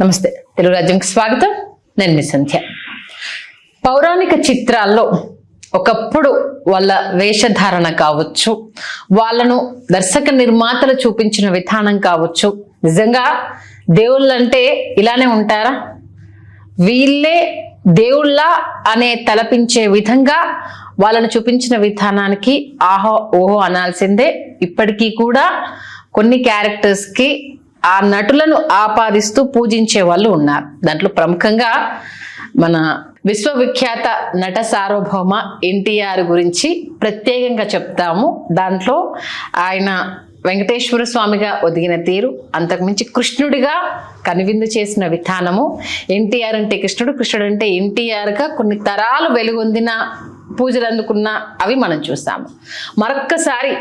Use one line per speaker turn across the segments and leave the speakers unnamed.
నమస్తే, తెలుగు రాజ్యంకి స్వాగతం. నేను మీ సంధ్య. పౌరాణిక చిత్రాల్లో ఒకప్పుడు వాళ్ళ వేషధారణ కావచ్చు, వాళ్ళను దర్శక నిర్మాతలు చూపించిన విధానం కావచ్చు, నిజంగా దేవుళ్ళంటే ఇలానే ఉంటారా, వీళ్ళే దేవుళ్ళ అనే తలపించే విధంగా వాళ్ళను చూపించిన విధానానికి ఆహో ఓహో అనాల్సిందే. ఇప్పటికీ కూడా కొన్ని క్యారెక్టర్స్కి ఆ నటులను ఆపాదిస్తూ పూజించే వాళ్ళు ఉన్నారు. దాంట్లో ప్రముఖంగా మన విశ్వవిఖ్యాత నట సార్వభౌమ ఎన్టీఆర్ గురించి ప్రత్యేకంగా చెప్తాము. దాంట్లో ఆయన వెంకటేశ్వర స్వామిగా ఒదిగిన తీరు, అంతకుమించి కృష్ణుడిగా కనువిందు చేసిన విధానము, ఎన్టీఆర్ అంటే కృష్ణుడు, కృష్ణుడు అంటే ఎన్టీఆర్గా కొన్ని తరాలు వెలుగొందిన పూజలు అందుకున్న అవి మనం చూస్తాము. మరొక్కసారి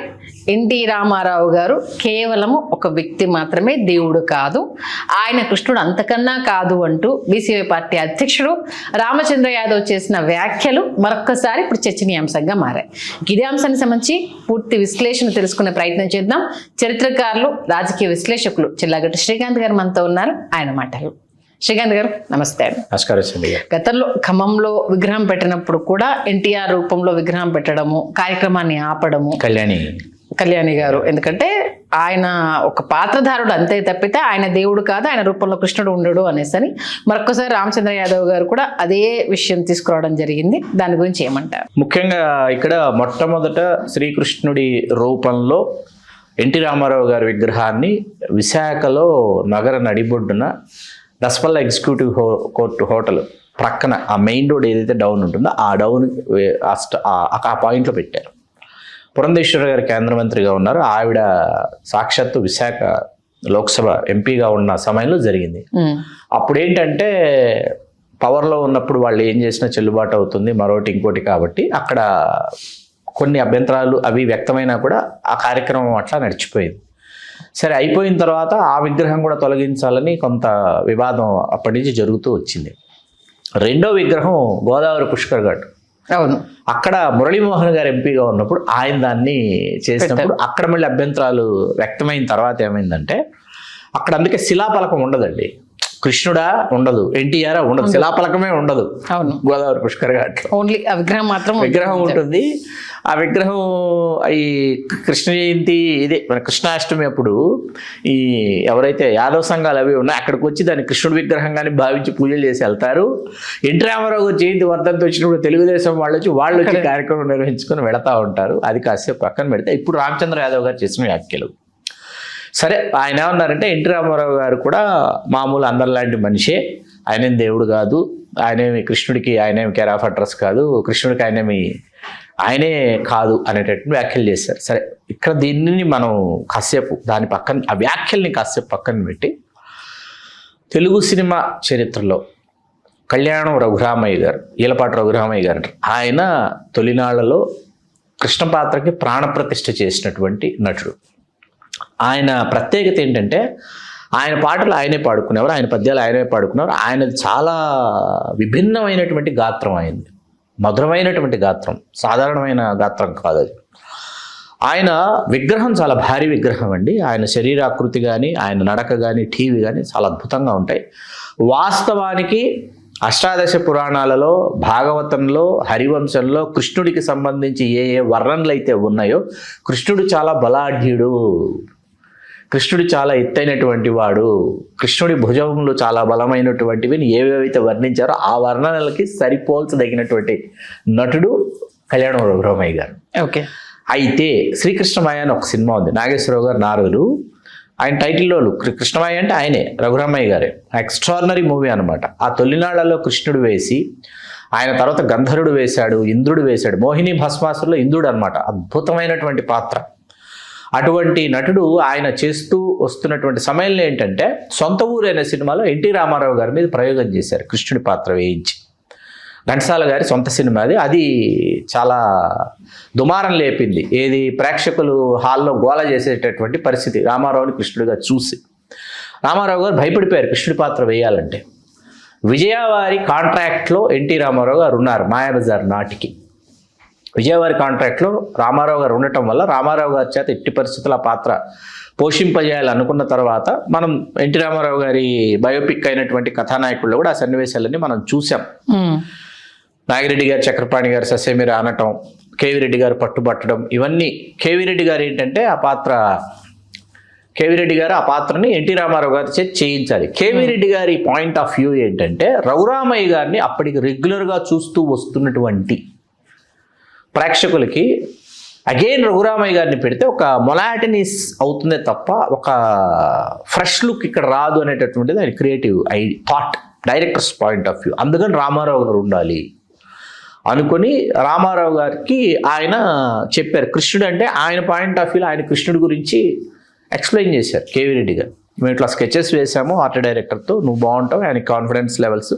ఎన్టీ రామారావు గారు కేవలము ఒక వ్యక్తి మాత్రమే, దేవుడు కాదు, ఆయన కృష్ణుడు అంతకన్నా కాదు అంటూ బీసీవై పార్టీ అధ్యక్షుడు రామచంద్ర యాదవ్ చేసిన వ్యాఖ్యలు మరొక్కసారి ఇప్పుడు చర్చనీయాంశంగా మారాయి. ఇదే అంశానికి సంబంధించి పూర్తి విశ్లేషణ తెలుసుకునే ప్రయత్నం చేద్దాం. చరిత్రకారులు, రాజకీయ విశ్లేషకులు చిల్లాగట్టి శ్రీకాంత్ గారు మనతో ఉన్నారు. ఆయన మాటలు. శ్రీకాంత్ గారు నమస్తే.
నమస్కారం.
గతంలో ఖమ్మంలో విగ్రహం పెట్టినప్పుడు కూడా ఎన్టీఆర్ రూపంలో విగ్రహం పెట్టడము, కార్యక్రమాన్ని ఆపడము కళ్యాణి గారు, ఎందుకంటే ఆయన ఒక పాత్రధారుడు అంతే తప్పితే ఆయన దేవుడు కాదు, ఆయన రూపంలో కృష్ణుడు ఉండడు అనేసని మరొకసారి రామచంద్ర యాదవ్ గారు కూడా అదే విషయం తీసుకురావడం జరిగింది. దాని గురించి ఏమంటారు?
ముఖ్యంగా ఇక్కడ మొట్టమొదట శ్రీకృష్ణుడి రూపంలో ఎన్టీ రామారావు గారి విగ్రహాన్ని విశాఖలో నగర నడిబొడ్డున దసపల్ల ఎగ్జిక్యూటివ్ కోర్టు హోటల్ ప్రక్కన ఆ మెయిన్ రోడ్ ఏదైతే డౌన్ ఉంటుందో ఆ డౌన్ ఆ పాయింట్లో పెట్టారు. పురంధేశ్వర గారు కేంద్ర మంత్రిగా ఉన్నారు, ఆవిడ సాక్షాత్తు విశాఖ లోక్సభ ఎంపీగా ఉన్న సమయంలో జరిగింది. అప్పుడు ఏంటంటే పవర్లో ఉన్నప్పుడు వాళ్ళు ఏం చేసినా చెల్లుబాటు అవుతుంది, మరొకటి ఇంకోటి, కాబట్టి అక్కడ కొన్ని అభ్యంతరాలు అవి వ్యక్తమైనా కూడా ఆ కార్యక్రమం అట్లా నడిచిపోయింది. సరే, అయిపోయిన తర్వాత ఆ విగ్రహం కూడా తొలగించాలని కొంత వివాదం అప్పటి నుంచి జరుగుతూ వచ్చింది. రెండో విగ్రహం గోదావరి పుష్కర్ ఘాట్,
అవును,
అక్కడ మురళీమోహన్ గారు ఎంపీగా ఉన్నప్పుడు ఆయన దాన్ని చేసినప్పుడు అక్కడ మళ్ళీ అభ్యంతరాలు వ్యక్తమైన తర్వాత ఏమైందంటే అక్కడ అందుకే శిలాఫలకం ఉండదండి. కృష్ణుడా ఉండదు, ఎన్టీఆర్ ఉండదు, శిలాఫలకమే ఉండదు.
అవును,
గోదావరి పుష్కర్ ఘాట్
ఓన్లీ విగ్రహం మాత్రం
విగ్రహం ఉంటుంది. ఆ విగ్రహం ఈ కృష్ణ జయంతి ఇదే మన కృష్ణాష్టమి అప్పుడు ఈ ఎవరైతే యాదవ సంఘాలు అవి ఉన్నాయో అక్కడికి వచ్చి దాన్ని కృష్ణుడి విగ్రహంగానే భావించి పూజలు చేసి వెళ్తారు. ఎన్టీ రామారావు జయంతి వర్ధంతి వచ్చినప్పుడు తెలుగుదేశం వాళ్ళు వచ్చి కార్యక్రమం నిర్వహించుకొని వెళతా ఉంటారు. అది కాసేపు పక్కన పెడితే ఇప్పుడు రామచంద్ర యాదవ్ గారు చేసిన వ్యాఖ్యలు సరే, ఆయన ఏమన్నారంటే ఎన్టీ రామారావు గారు కూడా మామూలు అందరిలాంటి మనిషే, ఆయనేం దేవుడు కాదు, ఆయనేమి కృష్ణుడికి ఆయనేమి కేర్ ఆఫ్ అడ్రస్ కాదు, కృష్ణుడికి ఆయనే కాదు అనేటట్టు వ్యాఖ్యలు చేశారు. సరే, ఇక్కడ దీనిని మనం కాసేపు దాని పక్కన ఆ వ్యాఖ్యల్ని కాసేపు పక్కన పెట్టి తెలుగు సినిమా చరిత్రలో కళ్యాణం రఘురామయ్య గారు, ఈలపాటి రఘురామయ్య గారు అంటారు, ఆయన తొలినాళ్లలో కృష్ణ పాత్రకి ప్రాణప్రతిష్ఠ చేసినటువంటి నటుడు. ఆయన ప్రత్యేకత ఏంటంటే ఆయన పాటలు ఆయనే పాడుకునేవారు, ఆయన పద్యాలు ఆయనే పాడుకునేవారు. ఆయనది చాలా విభిన్నమైనటువంటి గాత్రం, అయింది మధురమైనటువంటి గాత్రం, సాధారణమైన గాత్రం కాదు అది. ఆయన విగ్రహం చాలా భారీ విగ్రహం అండి. ఆయన శరీరాకృతి కానీ ఆయన నడక కానీ టీవీ కానీ చాలా అద్భుతంగా ఉంటాయి. వాస్తవానికి అష్టాదశ పురాణాలలో, భాగవతంలో, హరివంశంలో కృష్ణుడికి సంబంధించి ఏ వర్ణనలు అయితే ఉన్నాయో కృష్ణుడు చాలా బలాఢ్యుడు, కృష్ణుడు చాలా ఎత్తైనటువంటి వాడు, కృష్ణుడి భుజములు చాలా బలమైనటువంటివి ఏవేవైతే వర్ణించారో ఆ వర్ణనలకి సరిపోల్చదగినటువంటి నటుడు కళ్యాణం రఘురామయ్య గారు.
ఓకే. అయితే
శ్రీకృష్ణమాయ అని ఒక సినిమా ఉంది, నాగేశ్వరరావు గారు నారదులు, ఆయన టైటిల్లో కృష్ణమాయ అంటే ఆయనే, రఘురామయ్య గారే. ఎక్స్ట్రాడినరీ మూవీ అనమాట. ఆ తొలినాళ్లలో కృష్ణుడు వేసి ఆయన తర్వాత గంధర్వుడు వేశాడు, ఇంద్రుడు వేశాడు, మోహిని భస్మాసురులో ఇంద్రుడు అనమాట, అద్భుతమైనటువంటి పాత్ర. అటువంటి నటుడు ఆయన చేస్తూ వస్తున్నటువంటి సమయంలో ఏంటంటే సొంత ఊరు అనే సినిమాలో ఎన్టీ రామారావు గారి మీద ప్రయోగం చేశారు, కృష్ణుడి పాత్ర వేయించి. ఘంటసాల గారి సొంత సినిమా అది చాలా దుమారం లేపింది. ఏది ప్రేక్షకులు హాల్లో గోల చేసేటటువంటి పరిస్థితి రామారావుని కృష్ణుడిగా చూసి. రామారావు గారు భయపడిపోయారు కృష్ణుడి పాత్ర వేయాలంటే. విజయవారి కాంట్రాక్ట్లో ఎన్టీ రామారావు గారు ఉన్నారు మాయాబజార్ నాటికి. విజయవారి కాంట్రాక్ట్లో రామారావు గారు ఉండటం వల్ల రామారావు గారి చేత ఎట్టి పరిస్థితుల పాత్ర పోషింపజేయాలి అనుకున్న తర్వాత మనం ఎన్టీ రామారావు గారి బయోపిక్ అయినటువంటి కథానాయకుల్లో కూడా ఆ సన్నివేశాలన్నీ మనం చూసాం. నాగిరెడ్డి గారు చక్రపాణి గారు ససేమిరా అనటం, కేవీ రెడ్డి గారు పట్టుబట్టడం, ఇవన్నీ కేవీ రెడ్డి గారు ఏంటంటే కేవీ రెడ్డి గారు ఆ పాత్రని ఎన్టీ రామారావు గారి చేతి చేయించాలి. కేవీ రెడ్డి గారి పాయింట్ ఆఫ్ వ్యూ ఏంటంటే రఘురామయ్య గారిని అప్పటికి రెగ్యులర్గా చూస్తూ వస్తున్నటువంటి ప్రేక్షకులకి అగైన్ రఘురామయ్య గారిని పెడితే ఒక మొలాటనీస్ అవుతుందే తప్ప ఒక ఫ్రెష్ లుక్ ఇక్కడ రాదు అనేటటువంటిది ఆయన creative thought, directors point of view. అందుకని రామారావు గారు ఉండాలి అనుకొని రామారావు గారికి ఆయన చెప్పారు. కృష్ణుడు అంటే ఆయన పాయింట్ ఆఫ్ వ్యూలో ఆయన కృష్ణుడి గురించి ఎక్స్ప్లెయిన్ చేశారు కేవీ రెడ్డి గారు. మేము ఇట్లా స్కెచెస్ వేసాము ఆర్ట్ డైరెక్టర్తో, నువ్వు బాగుంటావు, ఆయనకి కాన్ఫిడెన్స్ లెవెల్స్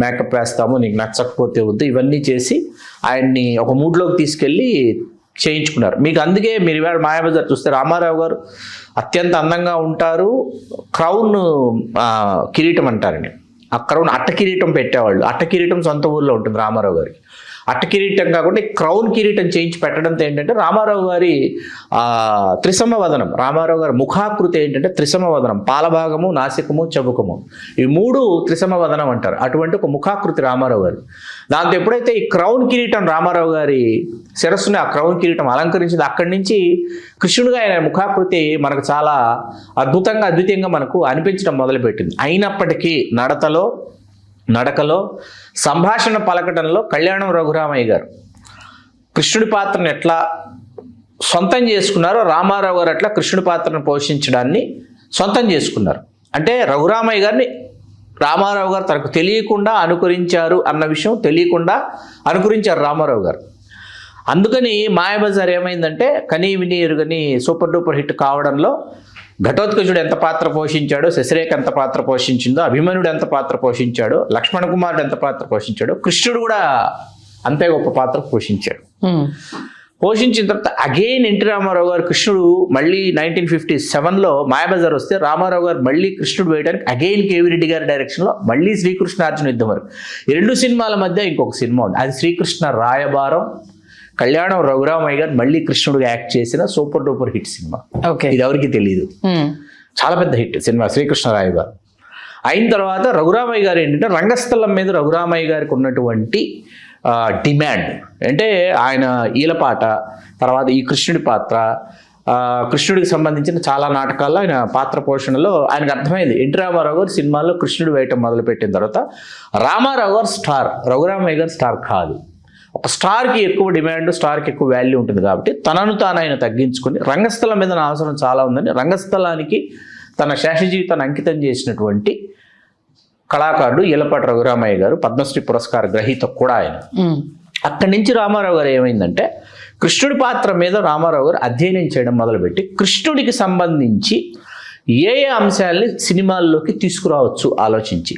మేకప్ వేస్తాము, నీకు నచ్చకపోతే వద్దు, ఇవన్నీ చేసి ఆయన్ని ఒక మూడ్లోకి తీసుకెళ్ళి చేయించుకున్నారు. మీకు అందుకే మీరు ఇవాళ మాయాబజార్ చూస్తే రామారావు గారు అత్యంత అందంగా ఉంటారు. క్రౌన్ కిరీటం అంటారండి, ఆ క్రౌన్ అట్ట కిరీటం పెట్టేవాళ్ళు. అట్ట కిరీటం సొంత ఊర్లో ఉంటుంది రామారావు గారికి. అట్ట కిరీటం కాకుండా క్రౌన్ కిరీటం చేయించి పెట్టడంతో ఏంటంటే రామారావు గారి త్రిసమ వదనం, రామారావు గారి ముఖాకృతి ఏంటంటే త్రిసమ వదనం, పాలభాగము, నాసికము, చబుకము, ఈ మూడు త్రిసమ వదనం అంటారు. అటువంటి ఒక ముఖాకృతి రామారావు గారు. దాంతో ఎప్పుడైతే ఈ క్రౌన్ కిరీటం రామారావు గారి శిరస్సుని ఆ క్రౌన్ కిరీటం అలంకరించింది, అక్కడి నుంచి కృష్ణుడిగా ఆయన ముఖాకృతి మనకు చాలా అద్భుతంగా మనకు అనిపించడం మొదలుపెట్టింది. అయినప్పటికీ నడకలో సంభాషణ పలకటంలో కళ్యాణం రఘురామయ్య గారు కృష్ణుడి పాత్రను ఎట్లా సొంతం చేసుకున్నారో రామారావు గారు అట్లా కృష్ణుడి పాత్రను పోషించడాన్ని సొంతం చేసుకున్నారు. అంటే రఘురామయ్య గారిని రామారావు గారు తనకు తెలియకుండా అనుకరించారు అన్న విషయం తెలియకుండా అనుకరించారు రామారావు గారు. అందుకని మాయాబజార్ ఏమైందంటే కనీ విని ఎరుగని సూపర్ డూపర్ హిట్ కావడంలో ఘటోత్కచుడు ఎంత పాత్ర పోషించాడో, శశిరేఖ ఎంత పాత్ర పోషించిందో, అభిమన్యుడు ఎంత పాత్ర పోషించాడో, లక్ష్మణ కుమారుడు ఎంత పాత్ర పోషించాడో, కృష్ణుడు కూడా అంతే గొప్ప పాత్ర పోషించాడు. పోషించిన తర్వాత అగైన్ ఎన్టీ రామారావు గారు కృష్ణుడు మళ్ళీ 1957లో మాయాబజార్ వస్తే రామారావు గారు మళ్ళీ కృష్ణుడు వేయడానికి అగైన్ కేవీ రెడ్డి గారి డైరెక్షన్లో మళ్ళీ శ్రీకృష్ణార్జున యుద్ధం వరకు ఈ రెండు సినిమాల మధ్య ఇంకొక సినిమా ఉంది, అది శ్రీకృష్ణ రాయబారం. కళ్యాణం రఘురామయ్య గారు మళ్ళీ కృష్ణుడిగా యాక్ట్ చేసిన సూపర్ డూపర్ హిట్ సినిమా. ఇది ఎవరికి తెలియదు, చాలా పెద్ద హిట్ సినిమా శ్రీకృష్ణ రాయబారం. అయిన తర్వాత రఘురామయ్య గారు ఏంటంటే రంగస్థలం మీద రఘురామయ్య గారికి ఉన్నటువంటి డిమాండ్ అంటే ఆయన ఈలపాట, తర్వాత ఈ కృష్ణుడి పాత్ర, కృష్ణుడికి సంబంధించిన చాలా నాటకాల్లో ఆయన పాత్ర పోషణలో ఆయనకు అర్థమైంది. ఎన్టీ రామారావు గారు సినిమాల్లో కృష్ణుడు వేయటం మొదలుపెట్టిన తర్వాత రామారావు గారు స్టార్, రఘురామయ్య గారు స్టార్ కాదు. ఒక స్టార్కి ఎక్కువ డిమాండ్, స్టార్కి ఎక్కువ వాల్యూ ఉంటుంది కాబట్టి తనను తాను ఆయన తగ్గించుకొని రంగస్థలం మీద నా అవసరం చాలా ఉందని రంగస్థలానికి తన శేష జీవితాన్ని అంకితం చేసినటువంటి కళాకారుడు ఈలపాటి రఘురామయ్య గారు, పద్మశ్రీ పురస్కార గ్రహీత కూడా ఆయన. అక్కడి నుంచి రామారావు గారు ఏమైందంటే కృష్ణుడి పాత్ర మీద రామారావు గారు అధ్యయనం చేయడం మొదలుపెట్టి కృష్ణుడికి సంబంధించి ఏ అంశాలని సినిమాల్లోకి తీసుకురావచ్చు ఆలోచించి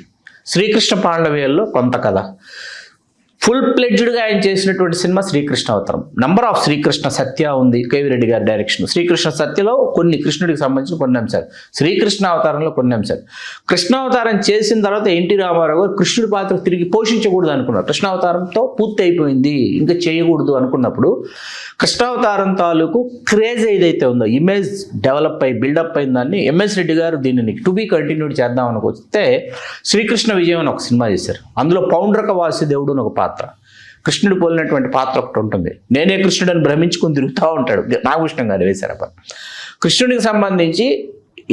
శ్రీకృష్ణ పాండవేయుల్లో కొంత కథ, ఫుల్ ప్లెడ్జ్డ్గా ఆయన చేసినటువంటి సినిమా శ్రీకృష్ణ అవతారం. నంబర్ ఆఫ్ శ్రీకృష్ణ సత్య ఉంది కేవీ రెడ్డి గారి డైరెక్షన్. శ్రీకృష్ణ సత్యలో కొన్ని కృష్ణుడికి సంబంధించిన కొన్ని అంశాలు, శ్రీకృష్ణ అవతారంలో కొన్ని అంశాలు. కృష్ణ అవతారం చేసిన తర్వాత ఎన్టీ రామారావు గారు కృష్ణుడి పాత్ర తిరిగి పోషించకూడదు అనుకున్నారు. కృష్ణ అవతారంతో పూర్తి అయిపోయింది, ఇంకా చేయకూడదు అనుకున్నప్పుడు కృష్ణావతారం తాలూకు క్రేజ్ ఏదైతే ఉందో, ఇమేజ్ డెవలప్ అయ్యి బిల్డప్ అయిన దాన్ని ఎంఎస్ రెడ్డి గారు దీనిని టు బీ కంటిన్యూడ్ చేద్దాం అనుకొస్తే శ్రీకృష్ణ విజయం అని ఒక సినిమా చేశారు. అందులో పౌండ్రక వాసుదేవుడు అని ఒక పాత్ర, కృష్ణుడు పోలినటువంటి పాత్ర ఒకటి ఉంటుంది. నేనే కృష్ణుడు అని భ్రమించుకుని తిరుగుతూ ఉంటాడు, నాగభూషణం గారు వేశారు. కృష్ణుడికి సంబంధించి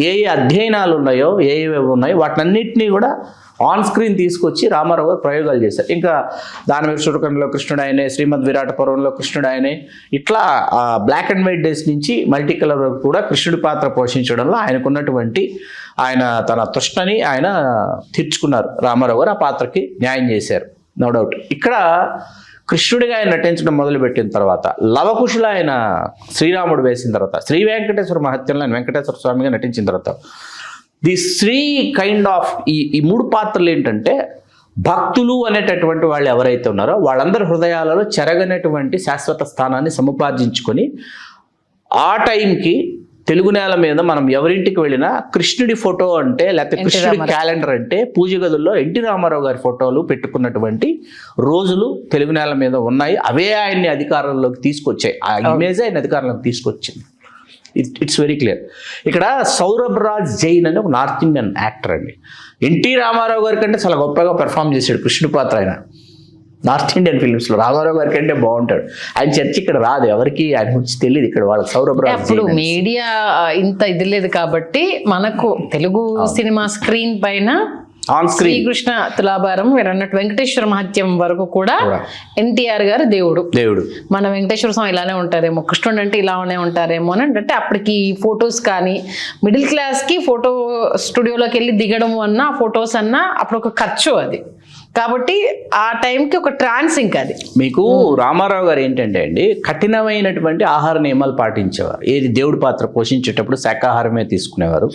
ఏ అధ్యయనాలు ఉన్నాయో, ఉన్నాయో వాటినన్నింటినీ కూడా ఆన్ స్క్రీన్ తీసుకొచ్చి రామారావు గారు ప్రయోగాలు చేశారు. ఇంకా దానవీర శూరకర్ణలో కృష్ణుడు ఆయనే, శ్రీమద్ విరాట పర్వంలో కృష్ణుడు ఆయనే, ఇట్లా బ్లాక్ అండ్ వైట్ డేస్ నుంచి మల్టీ కలర్ వరకు కూడా కృష్ణుడి పాత్ర పోషించడంలో ఆయనకున్నటువంటి ఆయన తన తృష్ణని ఆయన తీర్చుకున్నారు. రామారావు గారు ఆ పాత్రకి న్యాయం చేశారు, నో డౌట్. ఇక్కడ కృష్ణుడిగా ఆయన నటించడం మొదలుపెట్టిన తర్వాత లవకుశులు ఆయన శ్రీరాముడు వేసిన తర్వాత, శ్రీ వెంకటేశ్వర మహత్యంలో ఆయన వెంకటేశ్వర స్వామిగా నటించిన తర్వాత ది శ్రీ కైండ్ ఆఫ్ ఈ మూడు పాత్రలు ఏంటంటే భక్తులు అనేటటువంటి వాళ్ళు ఎవరైతే ఉన్నారో వాళ్ళందరి హృదయాలలో చెరగనటువంటి శాశ్వత స్థానాన్ని సముపార్జించుకొని ఆ టైంకి తెలుగు నేల మీద మనం ఎవరింటికి వెళ్ళినా కృష్ణుడి ఫోటో అంటే, లేకపోతే కృష్ణుడి క్యాలెండర్ అంటే పూజ గదుల్లో ఎన్టీ రామారావు గారి ఫోటోలు పెట్టుకున్నటువంటి రోజులు తెలుగు నేల మీద ఉన్నాయి. అవే ఆయన్ని అధికారంలోకి తీసుకొచ్చాయి, ఆ ఇమేజ్ ఆయన అధికారంలోకి తీసుకొచ్చింది. It's very clear. ఇక్కడ సౌరభ్ రాజ్ జైన్ అని ఒక నార్త్ ఇండియన్ యాక్టర్ అండి. ఎన్టీ రామారావు గారి కంటే చాలా గొప్పగా పెర్ఫామ్ చేశాడు కృష్ణుడి పాత్ర. ఆయన నార్త్ ఇండియన్ ఫిల్మ్స్లో రామారావు గారి కంటే బాగుంటాడు. ఆయన చర్చ ఇక్కడ రాదు, ఎవరికి ఆయన గురించి తెలియదు. ఇక్కడ వాళ్ళకి సౌరభ్ రాజ్
అప్పుడు మీడియా ఇంత ఇది లేదు కాబట్టి మనకు తెలుగు సినిమా స్క్రీన్ పైన శ్రీకృష్ణ తులాభారం మీరు అన్నట్టు వెంకటేశ్వర మహత్యం వరకు కూడా ఎన్టీఆర్ గారు దేవుడు. మన వెంకటేశ్వర స్వామి ఇలానే ఉంటారేమో, కృష్ణుడు అంటే ఇలానే ఉంటారేమో అని అంటే అప్పటికి ఫొటోస్ కానీ మిడిల్ క్లాస్ కి ఫోటో స్టూడియోలోకి వెళ్ళి దిగడం అన్నా ఫొటోస్ అన్నా అప్పుడు ఒక ఖర్చు అది. కాబట్టి ఆ టైంకి ఒక ట్రాన్స్ ఇంకా అది.
మీకు రామారావు గారు ఏంటంటే అండి కఠినమైనటువంటి ఆహార నియమాలు పాటించేవారు. ఏది దేవుడి పాత్ర పోషించేటప్పుడు శాకాహారమే తీసుకునేవారు.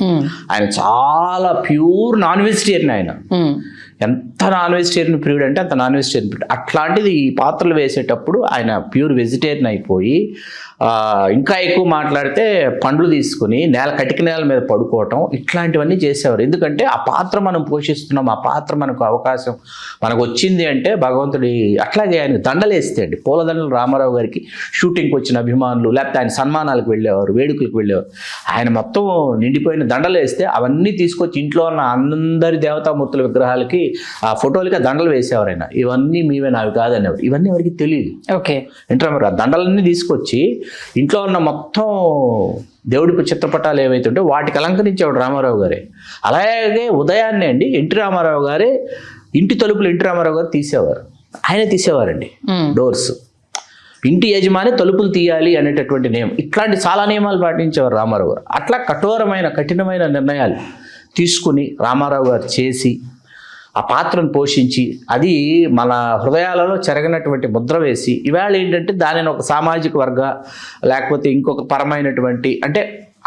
ఆయన చాలా ప్యూర్ నాన్ వెజిటేరియన్. ఆయన ఎంత నాన్ వెజిటేరియన్ ప్రియుడ్ అంటే అంత నాన్ వెజిటేరియన్ ప్రియుడ్. అట్లాంటిది ఈ పాత్రలు వేసేటప్పుడు ఆయన ప్యూర్ వెజిటేరియన్ అయిపోయి ఇంకా ఎక్కువ మాట్లాడితే పండ్లు తీసుకుని కటిక నేల మీద పడుకోవటం ఇట్లాంటివన్నీ చేసేవారు. ఎందుకంటే ఆ పాత్ర మనం పోషిస్తున్నాం, ఆ పాత్ర మనకు అవకాశం మనకు వచ్చింది అంటే భగవంతుడి. అట్లాగే ఆయన దండలు వేస్తే అండి పూలదండలు రామారావు గారికి షూటింగ్కి వచ్చిన అభిమానులు లేకపోతే ఆయన సన్మానాలకు వెళ్ళేవారు, వేడుకలకు వెళ్ళేవారు. ఆయన మొత్తం నిండిపోయిన దండలు వేస్తే అవన్నీ తీసుకొచ్చి ఇంట్లో ఉన్న అందరి దేవతామూర్తుల విగ్రహాలకి ఆ ఫోటోలకి దండలు వేసేవారు. ఆయన ఇవన్నీ మీవే నావి కాదనేవారు. ఇవన్నీ ఎవరికి తెలియదు.
ఓకే
ఏంటంటే ఆ దండలన్నీ తీసుకొచ్చి ఇంట్లో ఉన్న మొత్తం దేవుడి చిత్రపటాలు ఏవైతే ఉంటే వాటికి అలంకరించేవాడు రామారావు గారే. అలాగే ఉదయాన్నే అండి ఎన్టీ రామారావు గారే ఇంటి తలుపులు ఎన్టీ రామారావు గారు తీసేవారు. ఆయనే తీసేవారండి డోర్స్. ఇంటి యజమాని తలుపులు తీయాలి అనేటటువంటి నియమం. ఇట్లాంటి చాలా నియమాలు పాటించేవారు రామారావు గారు. అట్లా కఠినమైన నిర్ణయాలు తీసుకుని రామారావు గారు చేసి ఆ పాత్రను పోషించి అది మన హృదయాలలో చెరగనటువంటి ముద్ర వేసి ఇవాళ ఏంటంటే దానిని ఒక సామాజిక వర్గ లేకపోతే ఇంకొక పరమైనటువంటి అంటే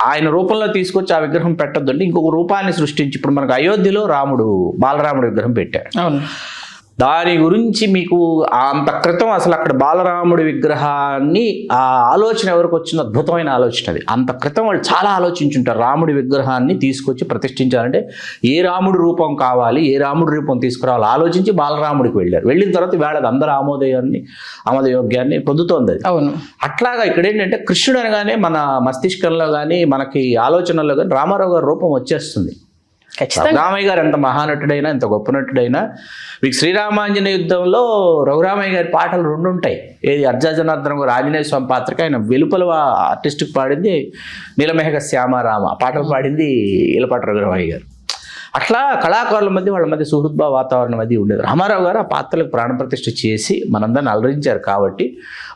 ఆయన రూపంలో తీసుకొచ్చి ఆ విగ్రహం పెట్టొద్దంటే ఇంకొక రూపాన్ని సృష్టించి ఇప్పుడు మనకు అయోధ్యలో బాలరాముడు విగ్రహం పెట్టారు. దాని గురించి మీకు అంత క్రితం అసలు అక్కడ బాలరాముడి విగ్రహాన్ని ఆ ఆలోచన ఎవరికి వచ్చిన అద్భుతమైన ఆలోచన అది. అంత క్రితం వాళ్ళు చాలా ఆలోచించుంటారు. రాముడి విగ్రహాన్ని తీసుకొచ్చి ప్రతిష్ఠించాలంటే ఏ రాముడి రూపం కావాలి, ఏ రాముడి రూపం తీసుకురావాలి ఆలోచించి బాలరాముడికి వెళ్ళారు. వెళ్ళిన తర్వాత వేళ అందరూ ఆమోదయోగ్యాన్ని పొందుతోంది అది.
అవును.
అట్లాగా ఇక్కడ ఏంటంటే కృష్ణుడు అనగానే మన మస్తిష్కంలో కానీ మనకి ఆలోచనల్లో కానీ రామారావు గారి రూపం వచ్చేస్తుంది. రఘురామయ్య గారు ఎంత మహానటుడైనా ఎంత గొప్ప నటుడైనా మీకు శ్రీరామాంజనేయ యుద్ధంలో రఘురామయ్య గారి పాటలు 2 ఉంటాయి. ఏది అర్జాజనార్దనం గారు ఆంజనేయ స్వామి పాత్రకి ఆయన వెలుపల ఆర్టిస్ట్కి పాడింది నీలమేఘ శ్యామారామ, పాటలు పాడింది ఈలపాటి రఘురామయ్య గారు. అట్లా కళాకారుల మధ్య వాళ్ళ మధ్య సుహృద్భావ వాతావరణం అది ఉండేది. రామారావు గారు ఆ పాత్రలకు ప్రాణప్రతిష్ఠ చేసి మనందరిని అలరించారు. కాబట్టి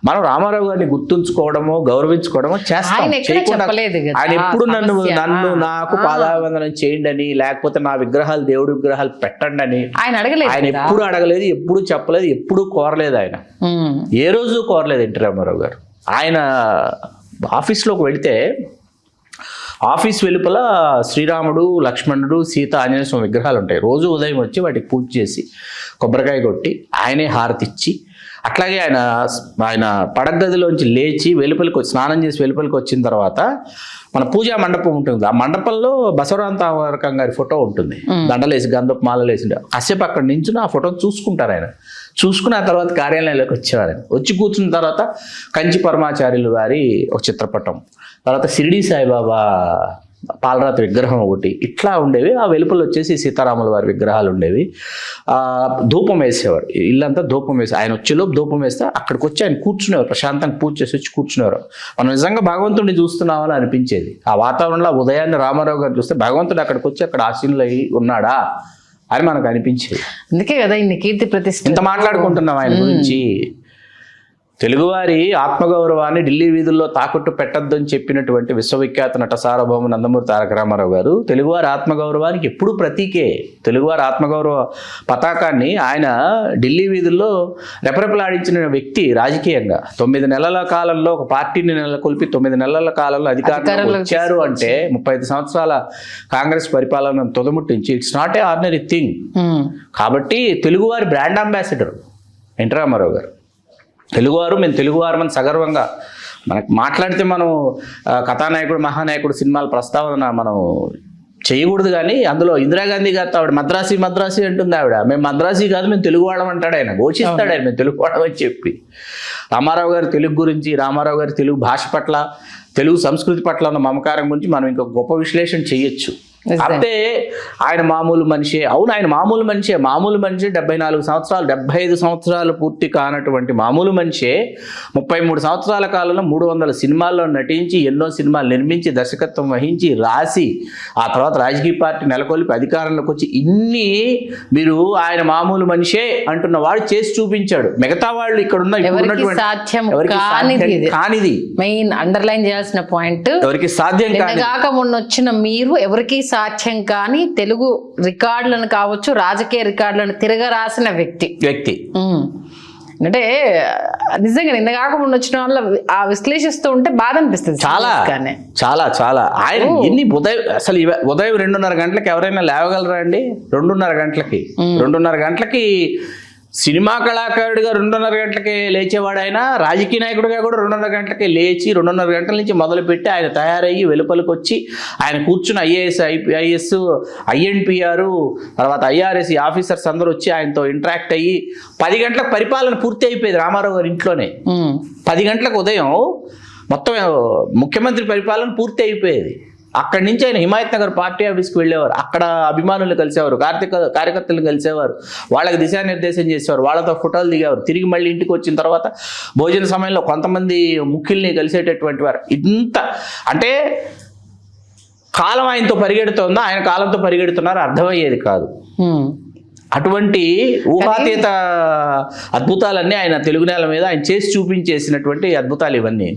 మనం రామారావు గారిని గుర్తుంచుకోవడమో గౌరవించుకోవడమో చేస్తాం. ఆయన ఎప్పుడు నన్ను నాకు పాదాభివందనం చేయండి అని లేకపోతే నా విగ్రహాలు దేవుడి విగ్రహాలు పెట్టండి అని ఆయన ఎప్పుడు అడగలేదు, ఎప్పుడు చెప్పలేదు, ఎప్పుడు కోరలేదు. ఆయన ఏ రోజు కోరలేదు ఎన్టీ రామారావు గారు. ఆయన ఆఫీస్లోకి వెళితే ఆఫీస్ వెలుపల శ్రీరాముడు, లక్ష్మణుడు, సీత, ఆంజనేయ స్వామి విగ్రహాలు ఉంటాయి. రోజు ఉదయం వచ్చి వాటికి పూజ చేసి కొబ్బరికాయ కొట్టి ఆయనే హారతి ఇచ్చి అట్లాగే ఆయన పడగదిలోంచి లేచి వెలుపలికి వచ్చి స్నానం చేసి వెలుపలికి వచ్చిన తర్వాత మన పూజా మండపం ఉంటుంది. ఆ మండపంలో బసవరాంతావరకం గారి ఫోటో ఉంటుంది. దండలేసి గంధపు మాలలు వేసి కాసేపు అక్కడ నుంచి ఆ ఫోటోని చూసుకుంటారు. ఆయన చూసుకుని ఆ తర్వాత కార్యాలయంలోకి వచ్చేవారు. వచ్చి కూర్చున్న తర్వాత కంచి పరమాచార్యులు వారి ఒక చిత్రపటం, తర్వాత షిరిడి సాయిబాబా పాలరాతి విగ్రహం ఒకటి ఇట్లా ఉండేవి. ఆ వెలుపలు వచ్చేసి సీతారాముల వారి విగ్రహాలు ఉండేవి. ధూపం వేసేవారు, ఇల్లంతా ధూపం వేసి ఆయన వచ్చేలోపు ధూపం వేస్తే అక్కడికి వచ్చి ఆయన కూర్చునేవారు. ప్రశాంతంగా పూజ చేసి వచ్చి కూర్చునేవారు. మనం నిజంగా భగవంతుడిని చూస్తున్నామని అనిపించేది. ఆ వాతావరణంలో ఉదయాన్నే రామారావు గారు చూస్తే భగవంతుడు అక్కడికి వచ్చి అక్కడ ఆశీనులు అయి ఉన్నాడా అని మనకు అనిపించేది.
అందుకే కదా ఇన్ని కీర్తి ప్రతిష్ఠ
ఇంత మాట్లాడుకుంటున్నాం ఆయన గురించి. తెలుగువారి ఆత్మగౌరవాన్ని ఢిల్లీ వీధుల్లో తాకట్టు పెట్టద్దని చెప్పినటువంటి విశ్వవిఖ్యాత నట సార్వభౌమ నందమూరి తారక రామారావు గారు తెలుగువారి ఆత్మగౌరవానికి ఎప్పుడూ ప్రతీకే. తెలుగువారి ఆత్మగౌరవ పతాకాన్ని ఆయన ఢిల్లీ వీధుల్లో రెపరెపలాడించిన వ్యక్తి. రాజకీయంగా 9 నెలల కాలంలో ఒక పార్టీని నెలకొల్పి 9 నెలల కాలంలో అధికారంలో వచ్చారు అంటే 35 సంవత్సరాల కాంగ్రెస్ పరిపాలన తొదముట్టించి it's not a ordinary thing. కాబట్టి తెలుగువారి బ్రాండ్ అంబాసిడర్ ఎన్టీ రామారావు గారు. తెలుగువారు, మేము తెలుగువారమని సగర్వంగా మనకు మాట్లాడితే మనం కథానాయకుడు మహానాయకుడు సినిమాల ప్రస్తావన మనం చేయకూడదు. కానీ అందులో ఇందిరాగాంధీ గారితో ఆవిడ మద్రాసి అంటుంది. ఆవిడ మేము మద్రాసి కాదు మేము తెలుగు వాళ్ళం అంటాడు. ఆయన ఘోషిస్తాడు ఆయన మేము తెలుగు వాళ్ళం అని చెప్పి. రామారావు గారి తెలుగు గురించి, రామారావు గారి తెలుగు భాష పట్ల తెలుగు సంస్కృతి పట్ల ఉన్న మమకారం గురించి మనం ఇంకా గొప్ప విశ్లేషణ చేయొచ్చు. అంటే ఆయన మామూలు మనిషే. అవును, ఆయన మామూలు మనిషే. మామూలు మనిషి 74 సంవత్సరాలు 75 సంవత్సరాలు పూర్తి కానటువంటి మామూలు మనిషే 33 సంవత్సరాల కాలంలో 300 సినిమాల్లో నటించి, ఎన్నో సినిమాలు నిర్మించి, దర్శకత్వం వహించి, రాసి, ఆ తర్వాత రాజకీయ పార్టీ నెలకొల్పి అధికారంలోకి వచ్చి ఇన్ని మీరు ఆయన మామూలు మనిషే అంటున్న వాడు చేసి చూపించాడు. మిగతా వాళ్ళు ఇక్కడున్న కానిది
మెయిన్ అండర్లైన్ చేయాల్సిన పాయింట్,
ఎవరికి సాధ్యం
కాక మొన్న వచ్చిన మీరు ఎవరికి సాధ్యం కానీ తెలుగు రికార్డులను కావచ్చు, రాజకీయ రికార్డులను తిరగరాసిన వ్యక్తి. అంటే నిజంగా నిన్న కాకుండా వచ్చిన వాళ్ళ ఆ విశ్లేషిస్తూ ఉంటే బాధ అనిపిస్తుంది.
చాలా చాలా చాలా ఆయన ఎన్ని అసలు ఉదయం 2:30 గంటలకు ఎవరైనా లేవగలరా అండి? 2:30 గంటలకి సినిమా కళాకారుడిగా 2:30 గంటలకే లేచేవాడు ఆయన. రాజకీయ నాయకుడిగా కూడా 2:30 గంటలకే లేచి 2:30 గంటల నుంచి మొదలుపెట్టి ఆయన తయారయ్యి వెలుపలికి వచ్చి ఆయన కూర్చుని ఐఏఎస్, ఐపీఎస్, ఐఎన్పిఆర్, తర్వాత ఐఆర్ఎస్ ఆఫీసర్స్ అందరూ వచ్చి ఆయనతో ఇంటరాక్ట్ అయ్యి 10 గంటలకు పరిపాలన పూర్తి అయిపోయేది రామారావు గారి ఇంట్లోనే. 10 గంటలకు ఉదయం మొత్తం ముఖ్యమంత్రి పరిపాలన పూర్తి అయిపోయేది. అక్కడి నుంచి ఆయన హిమాయత్ నగర్ పార్టీ ఆఫీస్కి వెళ్ళేవారు. అక్కడ అభిమానులు కలిసేవారు, కార్యకర్తలు కలిసేవారు, వాళ్ళకి దిశానిర్దేశం చేసేవారు, వాళ్ళతో ఫోటోలు దిగేవారు. తిరిగి మళ్ళీ ఇంటికి వచ్చిన తర్వాత భోజన సమయంలో కొంతమంది ముఖ్యుల్ని కలిసేటటువంటి వారు. ఇంత అంటే కాలం ఆయనతో పరిగెడుతోందా, ఆయన కాలంతో పరిగెడుతున్నారో అర్థమయ్యేది కాదు. అటువంటి ఊహాతీత అద్భుతాలన్నీ ఆయన తెలుగు నేల మీద ఆయన చేసి చూపించేసినటువంటి అద్భుతాలు ఇవన్నీ.